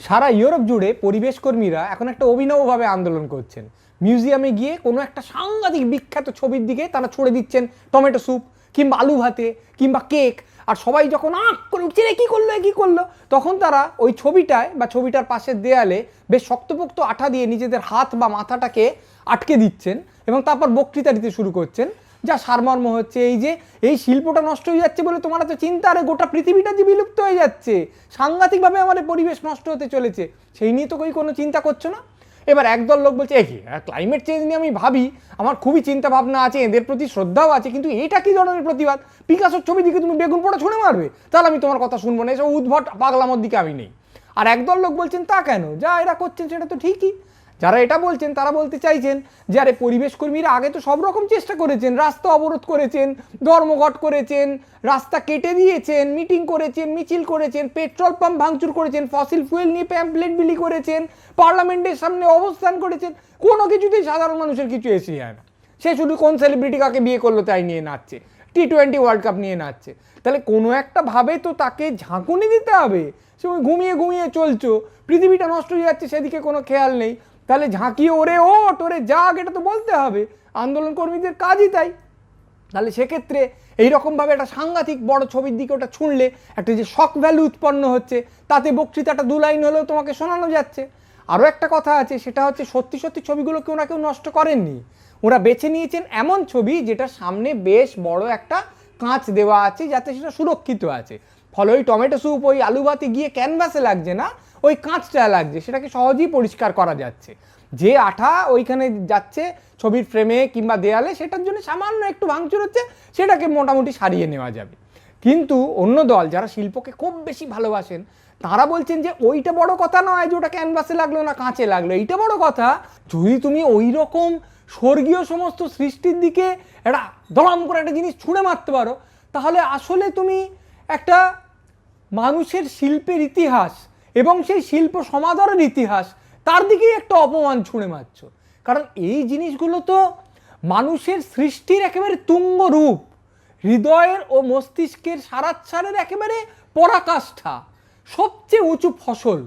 সারা Europe জুড়ে পরিবেশ কর্মীরা এখন একটা অভিনবভাবে আন্দোলন করছেন। মিউজিয়ামে গিয়ে কোনো একটা সাংঘাতিক বিখ্যাত ছবির দিকে তারা ছুড়ে দিচ্ছেন টমেটো স্যুপ কিংবা আলু ভাতে কিংবা কেক, আর সবাই যখন আঁক করে উঠছে রে কী করলো কী করলো, তখন তারা ওই ছবিটায় বা ছবিটার পাশের দেয়ালে বেশ শক্তপোক্ত আঠা দিয়ে নিজেদের হাত বা মাথাটাকে আটকে দিচ্ছেন এবং তারপর বক্তৃতা দিতে শুরু করছেন। যা সারমর্ম হচ্ছে এই যে এই শিল্পটা নষ্ট হয়ে যাচ্ছে বলে তোমার তো চিন্তা, আরে গোটা পৃথিবীটা যে বিলুপ্ত হয়ে যাচ্ছে, সাংঘাতিকভাবে আমাদের পরিবেশ নষ্ট হতে চলেছে, সেই নিয়ে তো কোনো চিন্তা করছো না। এবার একদল লোক বলছে কি ক্লাইমেট চেঞ্জ নিয়ে আমি ভাবি, আমার খুবই চিন্তা ভাবনা আছে, এদের প্রতি শ্রদ্ধাও আছে, কিন্তু এটা কি ধরনের প্রতিবাদ? পিকাসোর ছবি দিকে তুমি বেগুন পোড়া ছুঁড়ে মারবে, তাহলে আমি তোমার কথা শুনবো না, এসব উদ্ভট পাগলামোর দিকে আমি নেই। আর একদল লোক বলছেন তা কেন, যা এরা করছেন সেটা তো ঠিকই। যারা এটা বলছেন তারা বলতে চাইছেন যে আরে পরিবেশ কর্মীরা আগে তো সব রকম চেষ্টা করেছেন, রাস্তা অবরোধ করেছেন, ধর্মঘট করেছেন, রাস্তা কেটে দিয়েছেন, মিটিং করেছেন, মিছিল করেছেন, পেট্রোল পাম্প ভাঙচুর করেছেন, ফসিল ফুয়েল নিয়ে প্যাম্পলেট বিলি করেছেন, পার্লামেন্টের সামনে অবস্থান করেছেন, কোনো কিছুতেই সাধারণ মানুষের কিছু এসে যায় না। সে শুধু কোন সেলিব্রিটি কাকে বিয়ে করলো তাই নিয়ে নাচছে, T20 ওয়ার্ল্ড কাপ নিয়ে নাচছে। তাহলে কোনো একটা ভাবে তো তাকে ঝাঁকুনি দিতে হবে। সে ঘুমিয়ে ঘুমিয়ে চলছো, পৃথিবীটা নষ্ট হয়ে যাচ্ছে সেদিকে কোনো খেয়াল নেই, তাহলে ঝাঁকিয়ে ওরে ওঠ ওরে জাগ, এটা তো বলতে হবে, আন্দোলন কর্মীদের কাজই তাই। তাহলে সেক্ষেত্রে এইরকমভাবে একটা সাংঘাতিক বড় ছবির দিকে ওটা ছুঁড়লে একটা যে শক ভ্যালু উৎপন্ন হচ্ছে, তাতে বক্তৃতাটা 2 লাইন হলেও তোমাকে শোনানো যাচ্ছে। আরও একটা কথা আছে, সেটা হচ্ছে সত্যি সত্যি ছবিগুলোকে ওরা কেউ নষ্ট করেননি, ওরা বেছে নিয়েছেন এমন ছবি যেটা সামনে বেশ বড় একটা কাঁচ দেওয়া আছে যাতে সেটা সুরক্ষিত আছে, ফলে ওই টমেটো স্যুপ ওই আলু ভাতে গিয়ে ক্যানভাসে লাগছে না, ওই কাঁচটা লাগছে, সেটাকে সহজেই পরিষ্কার করা যাচ্ছে। যে আঠা ওইখানে যাচ্ছে ছবির ফ্রেমে কিংবা দেয়ালে, সেটার জন্য সামান্য একটু ভাঙচুর হচ্ছে, সেটাকে মোটামুটি সারিয়ে নেওয়া যাবে। কিন্তু অন্য দল যারা শিল্পকে খুব বেশি ভালোবাসেন, তারা বলছেন যে ওইটা বড় কথা নয় যে ওটা ক্যানভাসে লাগলো না কাঁচে লাগলো, এইটা বড় কথা যদি তুমি ওই রকম স্বর্গীয় সমস্ত সৃষ্টির দিকে একটা দড়াম করে একটা জিনিস ছুঁড়ে মারতে পারো, তাহলে আসলে তুমি একটা মানুষের শিল্পের ইতিহাস এবং সেই শিল্প সমাদরের ইতিহাস, তার দিকেই একটা অপমান ছুঁড়ে মারছ। কারণ এই জিনিসগুলো তো মানুষের সৃষ্টির একেবারে তুঙ্গ রূপ, হৃদয়ের ও মস্তিষ্কের সারাচ্ছারের একেবারে পরাকাষ্ঠা, সবচেয়ে উঁচু ফসল,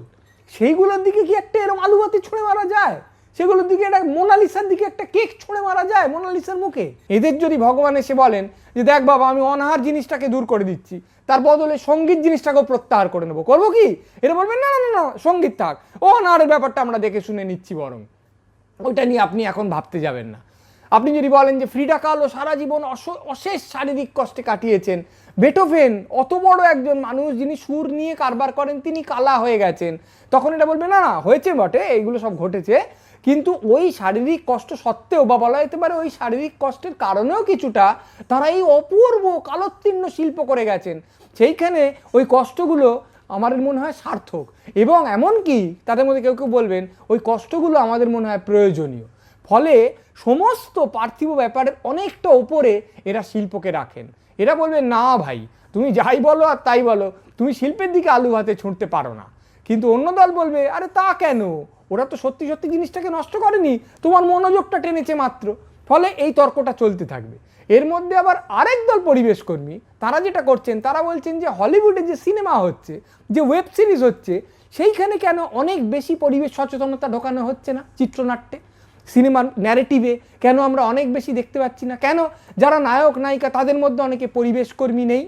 সেইগুলোর দিকে কি একটা এরকম আলু ভাতে ছুঁড়ে মারা যায়? সেগুলোর দিকে একটা মোনালিসার দিকে একটা কেক ছুঁড়ে মারা যায় মোনালিসার মুখে? এদের যদি ভগবান এসে বলেন যে দেখ বাবা আমি অনাহার জিনিসটাকে দূর করে দিচ্ছি, তার বদলে সঙ্গীত জিনিসটাকেও প্রত্যাহার করে নেবো, করবো কি? এরা বলবেন না না না সঙ্গীত থাক, ও অনাহারের ব্যাপারটা আমরা দেখে শুনে নিচ্ছি, বরং ওইটা নিয়ে আপনি এখন ভাবতে যাবেন না। আপনি যদি বলেন যে ফ্রিডা কালো সারা জীবন অশেষ শারীরিক কষ্টে কাটিয়েছেন, বেটোফেন অত বড় একজন মানুষ যিনি সুর নিয়ে কারবার করেন তিনি কালা হয়ে গেছেন, তখন এটা বলবে না না হয়েছে বটে, এইগুলো সব ঘটেছে, কিন্তু ওই শারীরিক কষ্ট সত্ত্বেও বা বলা যেতে পারে ওই শারীরিক কষ্টের কারণেও কিছুটা তারা এই অপূর্ব কালোত্তীর্ণ শিল্প করে গেছেন, সেইখানে ওই কষ্টগুলো আমার মনে হয় সার্থক। এবং এমনকি তাদের মধ্যে কেউ কেউ বলবেন ওই কষ্টগুলো আমাদের মনে হয় প্রয়োজনীয়, ফলে সমস্ত পার্থিব ব্যাপারের অনেকটা ওপরে এরা শিল্পকে রাখেন। এরা বলবে না ভাই তুমি যাই বলো আর তাই বলো, তুমি শিল্পের দিকে আলু ভাতে ছুঁড়তে পারো না। কিন্তু অন্য দল বলবে আরে তা কেন, ওরা তো সত্যি সত্যি জিনিসটাকে নষ্ট করেনি, তোমার মনোযোগটা টেনেছে মাত্র। ফলে এই তর্কটা চলতে থাকবে। এর মধ্যে আবার আরেক দল পরিবেশ কর্মী, তারা যেটা করছেন তারা বলছেন যে হলিউডে যে সিনেমা হচ্ছে, যে ওয়েব সিরিজ হচ্ছে, সেইখানে কেন অনেক বেশি পরিবেশ সচেতনতা ঢোকানো হচ্ছে না চিত্রনাট্যে, সিনেমার ন্যারেটিভে কেন আমরা অনেক বেশি দেখতে পাচ্ছি না? কেন যারা নায়ক নায়িকা তাদের মধ্যে অনেকে পরিবেশ কর্মী নেই?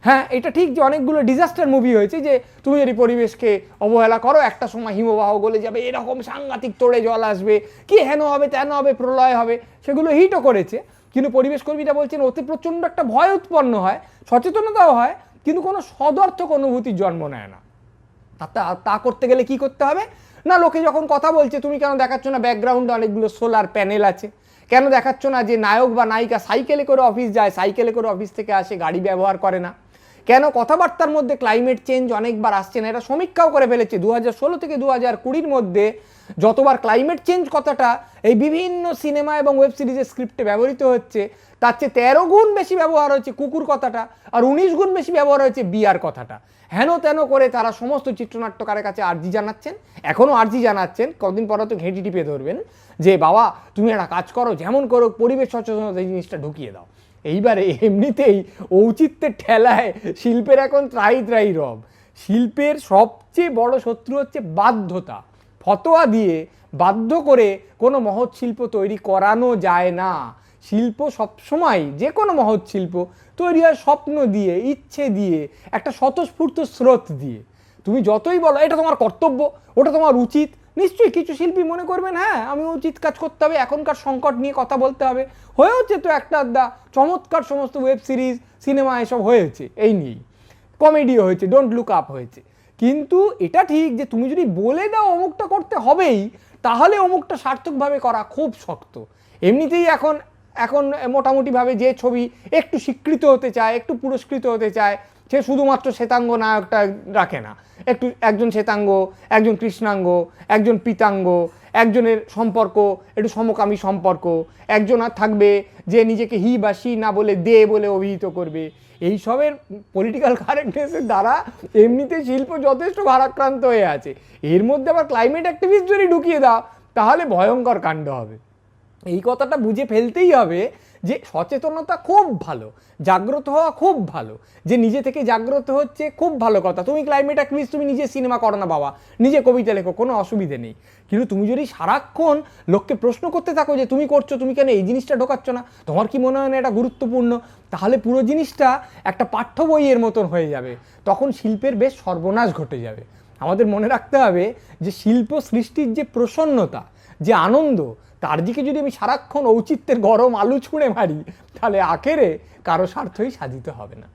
হ্যাঁ এটা ঠিক যে অনেকগুলো ডিজাস্টার মুভি হয়েছে, যে তুমি যদি পরিবেশকে অবহেলা করো একটা সময় হিমবাহ গলে যাবে, এরকম সাংঘাতিক তোড়ে জল আসবে, কি হেন হবে তেন হবে, প্রলয় হবে, সেগুলো হিটও করেছে। কিন্তু পরিবেশ কর্মীরা বলছেন ওতে প্রচণ্ড একটা ভয় উৎপন্ন হয়, সচেতনতাও হয়, কিন্তু কোনো সদর্থক অনুভূতির জন্ম নেয় না। তা করতে গেলে কি করতে হবে না, লোকে যখন কথা বলছে তুমি কেন দেখাচ্ছ না ব্যাকগ্রাউন্ডে অনেকগুলো সোলার প্যানেল আছে, কেন দেখাচ্ছ না যে নায়ক বা নায়িকা সাইকেলে করে অফিস যায়, সাইকেলে করে অফিস থেকে আসে, গাড়ি ব্যবহার করে না, কেন কথাবার্তার মধ্যে ক্লাইমেট চেঞ্জ অনেকবার আসছে না? এটা সমীক্ষাও করে ফেলেছে 2016 থেকে 2020 মধ্যে যতবার ক্লাইমেট চেঞ্জ কথাটা এই বিভিন্ন সিনেমা এবং ওয়েব সিরিজের স্ক্রিপ্টে ব্যবহৃত হচ্ছে, তার চেয়ে 13 গুণ বেশি ব্যবহার হয়েছে কুকুর কথাটা, আর 19 গুণ বেশি ব্যবহার হয়েছে বিয়ার কথাটা। হেন তেন করে তারা সমস্ত চিত্রনাট্যকারের কাছে আর্জি জানাচ্ছেন, এখনও আর্জি জানাচ্ছেন, কদিন পর তো ঘেঁটি টিপে ধরবেন যে বাবা তুমি একটা কাজ করো, যেমন করো পরিবেশ সচেতনতা এই জিনিসটা ঢুকিয়ে দাও। এইবারে এমনিতেই ঔচিত্যের ঠেলায় শিল্পের এখন ত্রাই ত্রাই রব, শিল্পের সবচেয়ে বড় শত্রু হচ্ছে বাধ্যতা। ফতোয়া দিয়ে বাধ্য করে কোনো মহৎ শিল্প তৈরি করানো যায় না। শিল্প সবসময়, যে কোনো মহৎ শিল্প তৈরি হয় স্বপ্ন দিয়ে, ইচ্ছে দিয়ে, একটা স্বতঃস্ফূর্ত স্রোত দিয়ে। তুমি যতই বলো এটা তোমার কর্তব্য, ওটা তোমার উচিত, নিশ্চয়ই কিছু শিল্পী মনে করবেন হ্যাঁ আমি উচিত কাজ করতে হবে, এখনকার সংকট নিয়ে কথা বলতে হবে। হয়ে হচ্ছে তো একটা আধটা চমৎকার সমস্ত ওয়েব সিরিজ, সিনেমা এসব হয়েছে এই নিয়েই, কমেডিও হয়েছে, ডোন্ট লুক আপ হয়েছে। কিন্তু এটা ঠিক যে তুমি যদি বলে দাও অমুকটা করতে হবেই, তাহলে অমুকটা সার্থকভাবে করা খুব শক্ত। এমনিতেই এখন এখন মোটামুটিভাবে যে ছবি একটু স্বীকৃত হতে চায়, একটু পুরস্কৃত হতে চায়, সে শুধুমাত্র শ্বেতাঙ্গ নায়কটা রাখে না, একটু একজন শ্বেতাঙ্গ, একজন কৃষ্ণাঙ্গ, একজন পীতাঙ্গ, একজনের সম্পর্ক একটু সমকামী সম্পর্ক, একজন আর থাকবে যে নিজেকে হি বা সি না বলে দে বলে অভিহিত করবে। এইসবের পলিটিক্যাল কারেক্টনেসের দ্বারা এমনিতে শিল্প যথেষ্ট ভারাক্রান্ত হয়ে আছে, এর মধ্যে আবার ক্লাইমেট অ্যাক্টিভিস্ট যদি ঢুকিয়ে দাও তাহলে ভয়ঙ্কর কাণ্ড হবে। এই কথাটা বুঝে ফেলতেই হবে যে সচেতনতা খুব ভালো, জাগ্রত হওয়া খুব ভালো, যে নিজে থেকে জাগ্রত হচ্ছে খুব ভালো কথা। তুমি ক্লাইমেট অ্যাক্টিভিস্ট, তুমি নিজে সিনেমা করো না বাবা, নিজে কবিতা লেখো, কোনো অসুবিধে নেই। কিন্তু তুমি যদি সারাক্ষণ লোককে প্রশ্ন করতে থাকো যে তুমি করছো, তুমি কেন এই জিনিসটা ঢোকাচ্ছ না, তোমার কি মনে হয় না এটা গুরুত্বপূর্ণ, তাহলে পুরো জিনিসটা একটা পাঠ্য বইয়ের মতন হয়ে যাবে, তখন শিল্পের বেশ সর্বনাশ ঘটে যাবে। আমাদের মনে রাখতে হবে যে শিল্প সৃষ্টির যে প্রসন্নতা, যে আনন্দ, তার দিকে যদি আমি সারাক্ষণ ঔচিত্যের গরম আলু ছুঁড়ে মারি, তাহলে আখেরে কারো স্বার্থই সাধিত হবে না।